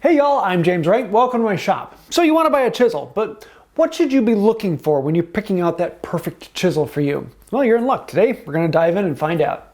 Hey y'all, I'm James Wright. Welcome to my shop. So you want to buy a chisel, but what should you be looking for when you're picking out that perfect chisel for you? Well, you're in luck. Today, we're going to dive in and find out.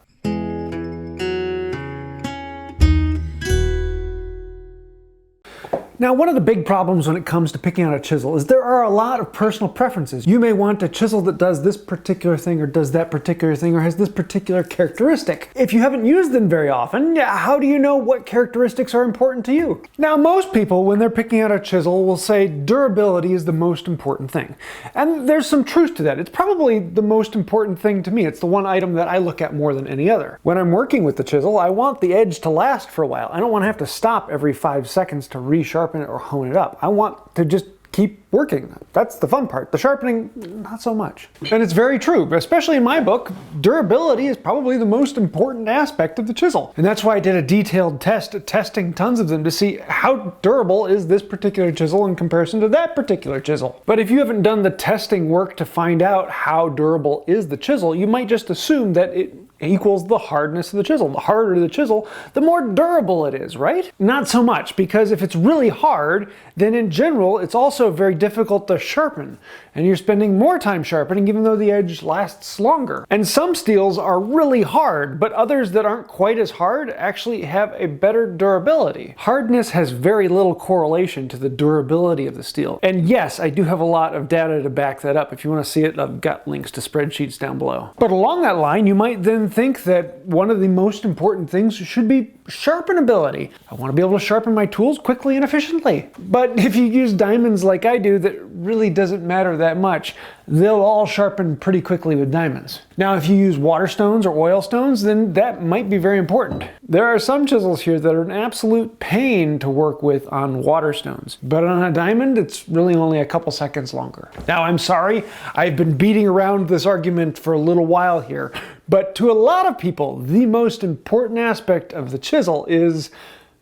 Now, one of the big problems when it comes to picking out a chisel is there are a lot of personal preferences. You may want a chisel that does this particular thing or does that particular thing or has this particular characteristic. If you haven't used them very often, how do you know what characteristics are important to you? Now, most people, when they're picking out a chisel, will say durability is the most important thing. And there's some truth to that. It's probably the most important thing to me. It's the one item that I look at more than any other. When I'm working with the chisel, I want the edge to last for a while. I don't want to have to stop every 5 seconds to resharpen it or hone it up. I want to just keep working. That's the fun part. The sharpening, not so much. And it's very true, especially in my book, durability is probably the most important aspect of the chisel. And that's why I did a detailed test, testing tons of them to see how durable is this particular chisel in comparison to that particular chisel. But if you haven't done the testing work to find out how durable is the chisel, you might just assume that it equals the hardness of the chisel. The harder the chisel, the more durable it is, right? Not so much, because if it's really hard, then in general, it's also very difficult to sharpen. And you're spending more time sharpening even though the edge lasts longer. And some steels are really hard, but others that aren't quite as hard actually have a better durability. Hardness has very little correlation to the durability of the steel. And yes, I do have a lot of data to back that up. If you want to see it, I've got links to spreadsheets down below. But along that line, you might then think that one of the most important things should be sharpenability. I want to be able to sharpen my tools quickly and efficiently. But if you use diamonds like I do, that really doesn't matter that much. They'll all sharpen pretty quickly with diamonds. Now, if you use water stones or oil stones, then that might be very important. There are some chisels here that are an absolute pain to work with on water stones. But on a diamond, it's really only a couple seconds longer. Now, I'm sorry, I've been beating around this argument for a little while here, but to a lot of people, the most important aspect of the chisel is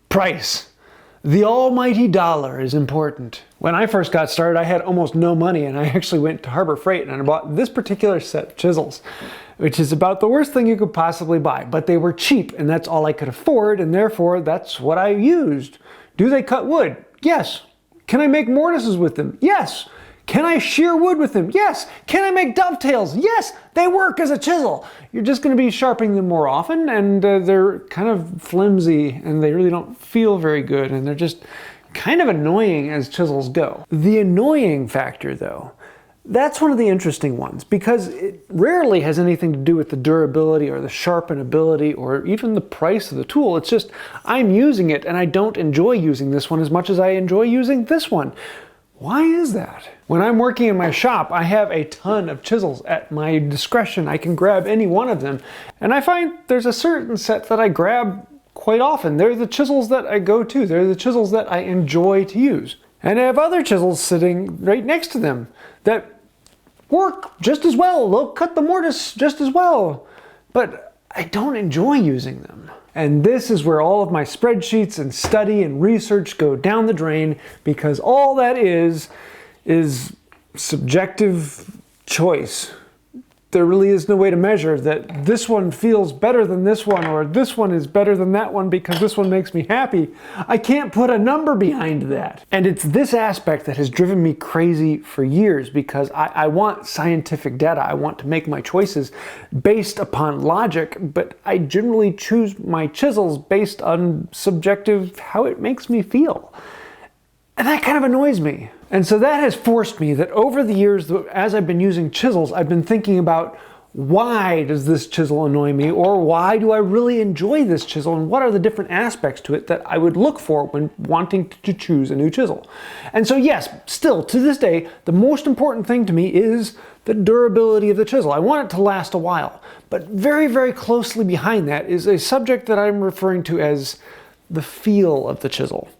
price. The almighty dollar is important. When I first got started, I had almost no money, and I actually went to Harbor Freight and I bought this particular set of chisels, which is about the worst thing you could possibly buy. But they were cheap, and that's all I could afford, and therefore that's what I used. Do they cut wood? Yes. Can I make mortises with them? Yes. Can I shear wood with them? Yes. Can I make dovetails? Yes. They work as a chisel. You're just going to be sharpening them more often, and they're kind of flimsy, and they really don't feel very good, and they're just kind of annoying as chisels go. The annoying factor, though, that's one of the interesting ones, because it rarely has anything to do with the durability or the sharpenability or even the price of the tool. It's just I'm using it, and I don't enjoy using this one as much as I enjoy using this one. Why is that? When I'm working in my shop, I have a ton of chisels at my discretion. I can grab any one of them. And I find there's a certain set that I grab quite often. They're the chisels that I go to. They're the chisels that I enjoy to use. And I have other chisels sitting right next to them that work just as well. They'll cut the mortise just as well. But I don't enjoy using them. And this is where all of my spreadsheets and study and research go down the drain, because all that is subjective choice. There really is no way to measure that this one feels better than this one, or this one is better than that one because this one makes me happy. I can't put a number behind that. And it's this aspect that has driven me crazy for years, because I want scientific data. I want to make my choices based upon logic, but I generally choose my chisels based on subjective, how it makes me feel. And that kind of annoys me. And so that has forced me that over the years, as I've been using chisels, I've been thinking about, why does this chisel annoy me? Or why do I really enjoy this chisel? And what are the different aspects to it that I would look for when wanting to choose a new chisel? And so yes, still to this day, the most important thing to me is the durability of the chisel. I want it to last a while. But very, very closely behind that is a subject that I'm referring to as the feel of the chisel.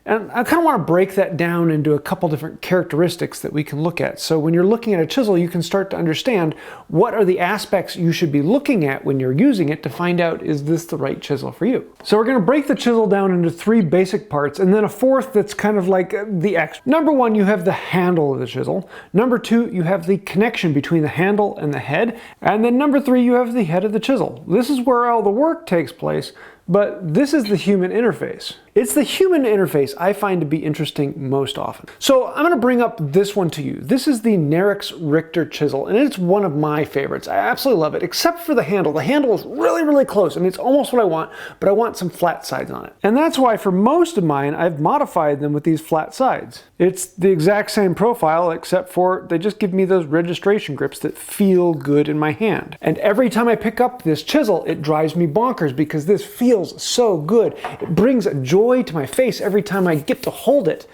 And I kind of want to break that down into a couple different characteristics that we can look at. So when you're looking at a chisel, you can start to understand what are the aspects you should be looking at when you're using it to find out, is this the right chisel for you? So we're going to break the chisel down into 3 basic parts, and then a 4th that's kind of like the extra. Number 1, you have the handle of the chisel. Number 2, you have the connection between the handle and the head. And then number 3, you have the head of the chisel. This is where all the work takes place, but this is the human interface. It's the human interface I find to be interesting most often. So I'm going to bring up this one to you. This is the Nerix Richter chisel, and it's one of my favorites. I absolutely love it, except for the handle. The handle is really, really close, and it's almost what I want, but I want some flat sides on it. And that's why for most of mine, I've modified them with these flat sides. It's the exact same profile, except for they just give me those registration grips that feel good in my hand. And every time I pick up this chisel, it drives me bonkers because this feels so good. It brings joy to my face every time I get to hold it.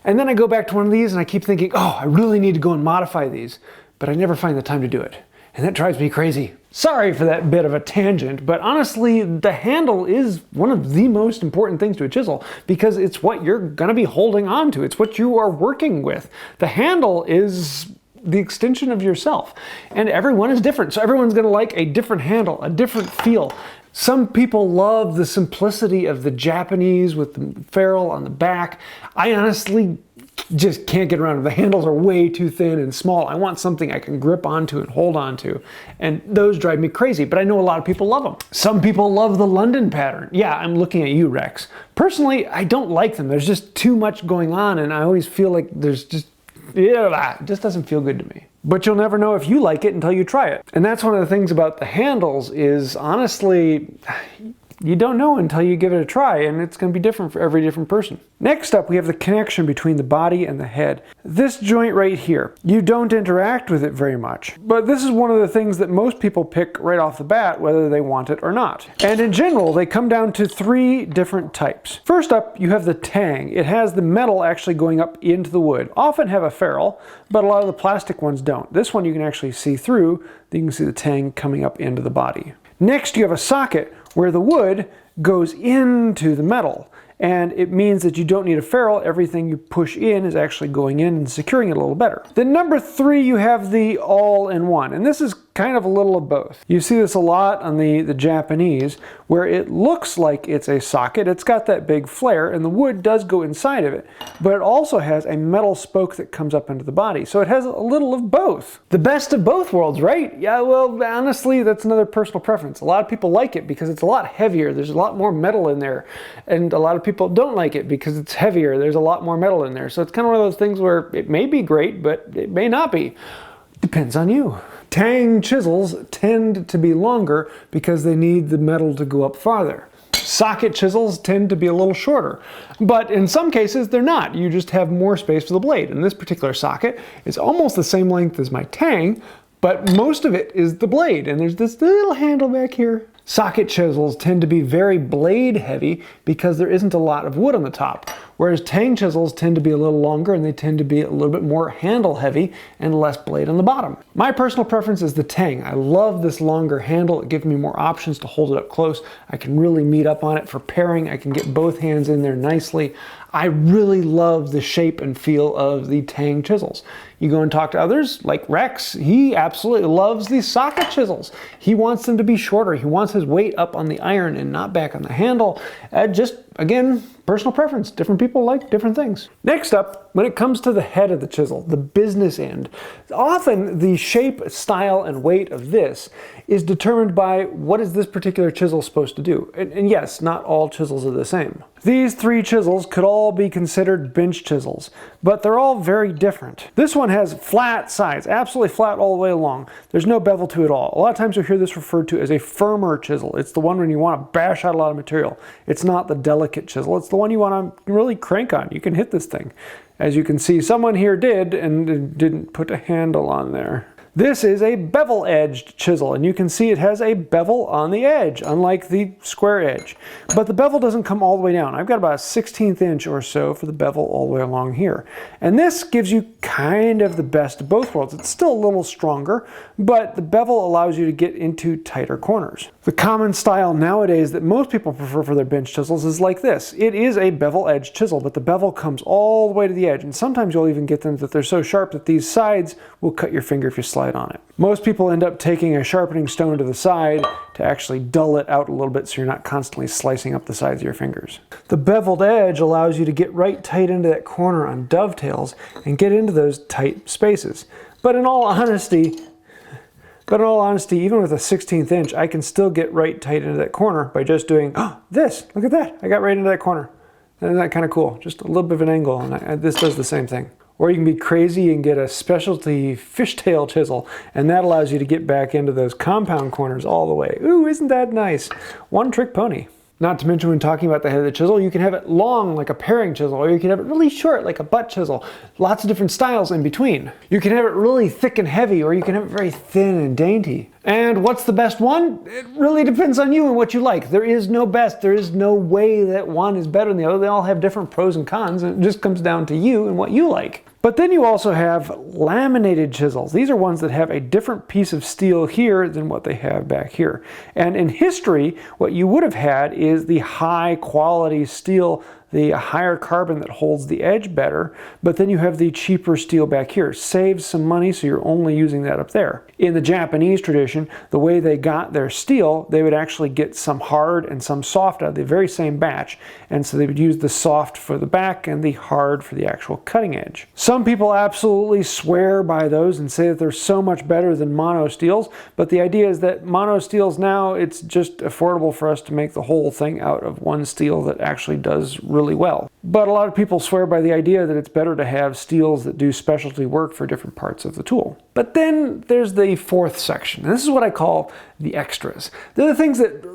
And then I go back to one of these and I keep thinking, oh, I really need to go and modify these, but I never find the time to do it. And that drives me crazy. Sorry for that bit of a tangent, but honestly, the handle is one of the most important things to a chisel because it's what you're gonna be holding on to. It's what you are working with. The handle is the extension of yourself, and everyone is different. So everyone's gonna like a different handle, a different feel. Some people love the simplicity of the Japanese with the ferrule on the back. I honestly just can't get around it. The handles are way too thin and small. I want something I can grip onto and hold onto, and those drive me crazy, but I know a lot of people love them. Some people love the London pattern. Yeah, I'm looking at you, Rex. Personally, I don't like them. There's just too much going on, and I always feel like there's just, yeah, it just doesn't feel good to me. But you'll never know if you like it until you try it. And that's one of the things about the handles is, honestly, you don't know until you give it a try, and it's going to be different for every different person. Next up, we have the connection between the body and the head. This joint right here, you don't interact with it very much, but this is one of the things that most people pick right off the bat, whether they want it or not. And in general, they come down to 3 different types. First up, you have the tang. It has the metal actually going up into the wood. Often have a ferrule, but a lot of the plastic ones don't. This one you can actually see through. You can see the tang coming up into the body. Next, you have a socket where the wood goes into the metal. And it means that you don't need a ferrule. Everything you push in is actually going in and securing it a little better. Then number 3, you have the all-in-one. And this is kind of a little of both. You see this a lot on the Japanese, where it looks like it's a socket. It's got that big flare, and the wood does go inside of it. But it also has a metal spoke that comes up into the body. So it has a little of both. The best of both worlds, right? Yeah, well, honestly, that's another personal preference. A lot of people like it because it's a lot heavier. There's a lot more metal in there. And a lot of people don't like it because it's heavier. There's a lot more metal in there. So it's kind of one of those things where it may be great, but it may not be. Depends on you. Tang chisels tend to be longer because they need the metal to go up farther. Socket chisels tend to be a little shorter, but in some cases they're not. You just have more space for the blade. And this particular socket is almost the same length as my tang, but most of it is the blade, and there's this little handle back here. Socket chisels tend to be very blade heavy because there isn't a lot of wood on the top, whereas tang chisels tend to be a little longer and they tend to be a little bit more handle heavy and less blade on the bottom. My personal preference is the tang. I love this longer handle. It gives me more options to hold it up close. I can really meet up on it for pairing. I can get both hands in there nicely. I really love the shape and feel of the tang chisels. You go and talk to others, like Rex, he absolutely loves these socket chisels. He wants them to be shorter. He wants his weight up on the iron and not back on the handle. Just, again, personal preference. Different people like different things. Next up, when it comes to the head of the chisel, the business end, often the shape, style, and weight of this is determined by what is this particular chisel supposed to do. And yes, not all chisels are the same. These 3 chisels could all be considered bench chisels, but they're all very different. This one has flat sides, absolutely flat all the way along. There's no bevel to it all. A lot of times you'll hear this referred to as a firmer chisel. It's the one when you want to bash out a lot of material. It's not the delicate chisel. It's the one you want to really crank on. You can hit this thing. As you can see, someone here did and didn't put a handle on there. This is a bevel-edged chisel, and you can see it has a bevel on the edge, unlike the square edge. But the bevel doesn't come all the way down. I've got about a 1/16 inch or so for the bevel all the way along here. And this gives you kind of the best of both worlds. It's still a little stronger, but the bevel allows you to get into tighter corners. The common style nowadays that most people prefer for their bench chisels is like this. It is a bevel-edged chisel, but the bevel comes all the way to the edge, and sometimes you'll even get them that they're so sharp that these sides will cut your finger if you slide on it. Most people end up taking a sharpening stone to the side to actually dull it out a little bit so you're not constantly slicing up the sides of your fingers. The beveled edge allows you to get right tight into that corner on dovetails and get into those tight spaces. But in all honesty, even with a 1/16 inch, I can still get right tight into that corner by just doing this. Look at that. I got right into that corner. Isn't that kind of cool? Just a little bit of an angle, and this does the same thing. Or you can be crazy and get a specialty fishtail chisel, and that allows you to get back into those compound corners all the way. Ooh, isn't that nice? One trick pony. Not to mention, when talking about the head of the chisel, you can have it long like a paring chisel, or you can have it really short like a butt chisel. Lots of different styles in between. You can have it really thick and heavy, or you can have it very thin and dainty. And what's the best one? It really depends on you and what you like. There is no best. There is no way that one is better than the other. They all have different pros and cons, and it just comes down to you and what you like. But then you also have laminated chisels. These are ones that have a different piece of steel here than what they have back here. And in history, what you would have had is the high quality steel, the higher carbon that holds the edge better, but then you have the cheaper steel back here. Saves some money, so you're only using that up there. In the Japanese tradition, the way they got their steel, they would actually get some hard and some soft out of the very same batch, and so they would use the soft for the back and the hard for the actual cutting edge. Some people absolutely swear by those and say that they're so much better than mono steels, but the idea is that mono steels now, it's just affordable for us to make the whole thing out of one steel that actually does really well. But a lot of people swear by the idea that it's better to have steels that do specialty work for different parts of the tool. But then there's the fourth section, and this is what I call the extras. They're the things that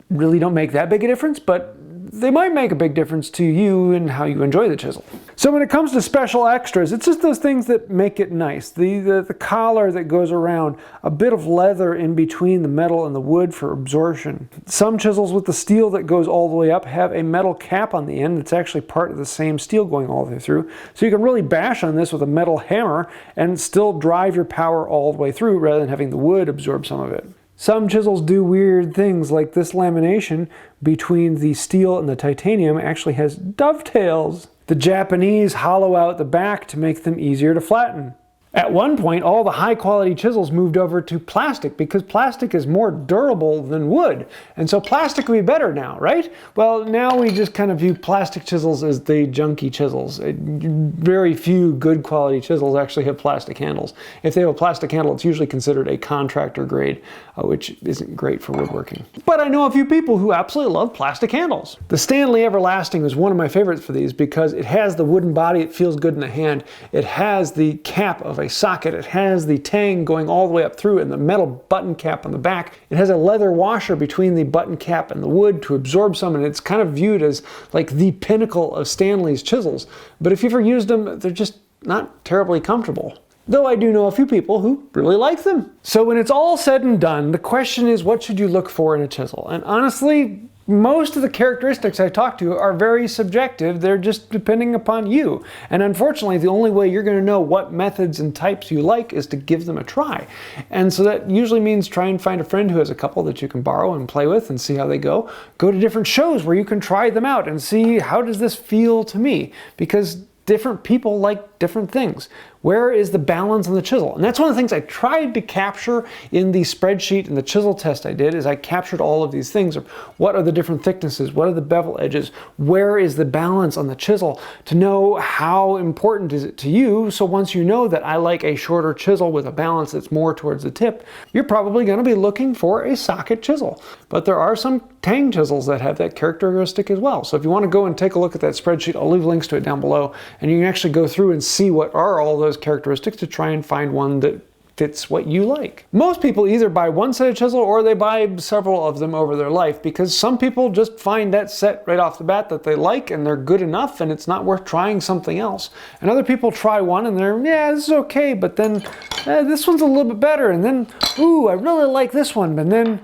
really don't make that big a difference, but they might make a big difference to you and how you enjoy the chisel. So when it comes to special extras, it's just those things that make it nice. The collar that goes around, a bit of leather in between the metal and the wood for absorption. Some chisels with the steel that goes all the way up have a metal cap on the end that's actually part of the same steel going all the way through. So you can really bash on this with a metal hammer and still drive your power all the way through rather than having the wood absorb some of it. Some chisels do weird things, like this lamination between the steel and the titanium actually has dovetails. The Japanese hollow out the back to make them easier to flatten. At one point, all the high-quality chisels moved over to plastic because plastic is more durable than wood. And so plastic would be better now, right? Well, now we just kind of view plastic chisels as the junky chisels. Very few good quality chisels actually have plastic handles. If they have a plastic handle, it's usually considered a contractor grade, which isn't great for woodworking. But I know a few people who absolutely love plastic handles. The Stanley Everlasting is one of my favorites for these because it has the wooden body, it feels good in the hand. It has the cap of a socket. It has the tang going all the way up through and the metal button cap on the back. It has a leather washer between the button cap and the wood to absorb some, and it's kind of viewed as like the pinnacle of Stanley's chisels. But if you've ever used them, they're just not terribly comfortable. Though I do know a few people who really like them. So when it's all said and done, the question is, what should you look for in a chisel? And honestly, most of the characteristics I talk to are very subjective. They're just depending upon you. And unfortunately, the only way you're going to know what methods and types you like is to give them a try. And so that usually means try and find a friend who has a couple that you can borrow and play with and see how they go. Go to different shows where you can try them out and see, how does this feel to me? Because different people like different things. Where is the balance on the chisel? And that's one of the things I tried to capture in the spreadsheet and the chisel test I did, is I captured all of these things of what are the different thicknesses, what are the bevel edges, where is the balance on the chisel, to know how important is it to you. So once you know that I like a shorter chisel with a balance that's more towards the tip, you're probably going to be looking for a socket chisel. But there are some tang chisels that have that characteristic as well. So if you want to go and take a look at that spreadsheet, I'll leave links to it down below, and you can actually go through and see what are all those characteristics to try and find one that fits what you like. Most people either buy one set of chisel or they buy several of them over their life, because some people just find that set right off the bat that they like and they're good enough and it's not worth trying something else. And other people try one and they're, yeah, this is okay, but then this one's a little bit better, and then, ooh, I really like this one, but then,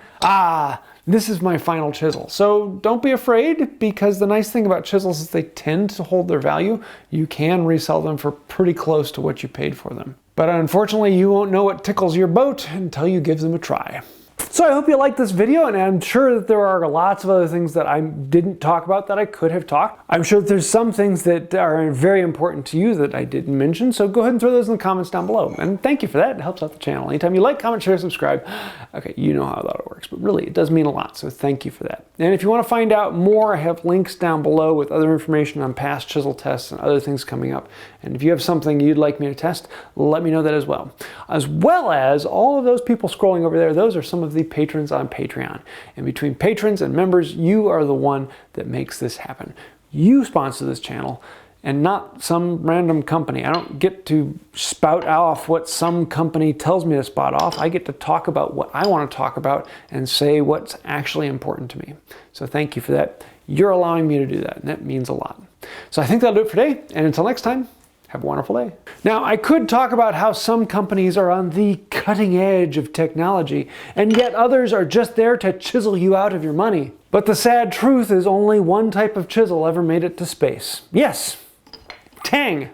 this is my final chisel. So don't be afraid, because the nice thing about chisels is they tend to hold their value. You can resell them for pretty close to what you paid for them. But unfortunately, you won't know what tickles your boat until you give them a try. So I hope you liked this video, and I'm sure that there are lots of other things that I didn't talk about that I could have talked. I'm sure that there's some things that are very important to you that I didn't mention, so go ahead and throw those in the comments down below. And thank you for that. It helps out the channel. Anytime you like, comment, share, subscribe. Okay, you know how that works, but really, it does mean a lot, so thank you for that. And if you want to find out more, I have links down below with other information on past chisel tests and other things coming up. And if you have something you'd like me to test, let me know that as well. As well as all of those people scrolling over there, those are some of the patrons on Patreon. And between patrons and members, you are the one that makes this happen. you sponsor this channel and not some random company. I don't get to spout off what some company tells me to spout off. I get to talk about what I want to talk about and say what's actually important to me. So thank you for that. You're allowing me to do that, and that means a lot. So I think that'll do it for today, and until next time, have a wonderful day. Now, I could talk about how some companies are on the cutting edge of technology, and yet others are just there to chisel you out of your money. But the sad truth is only one type of chisel ever made it to space. Yes, Tang.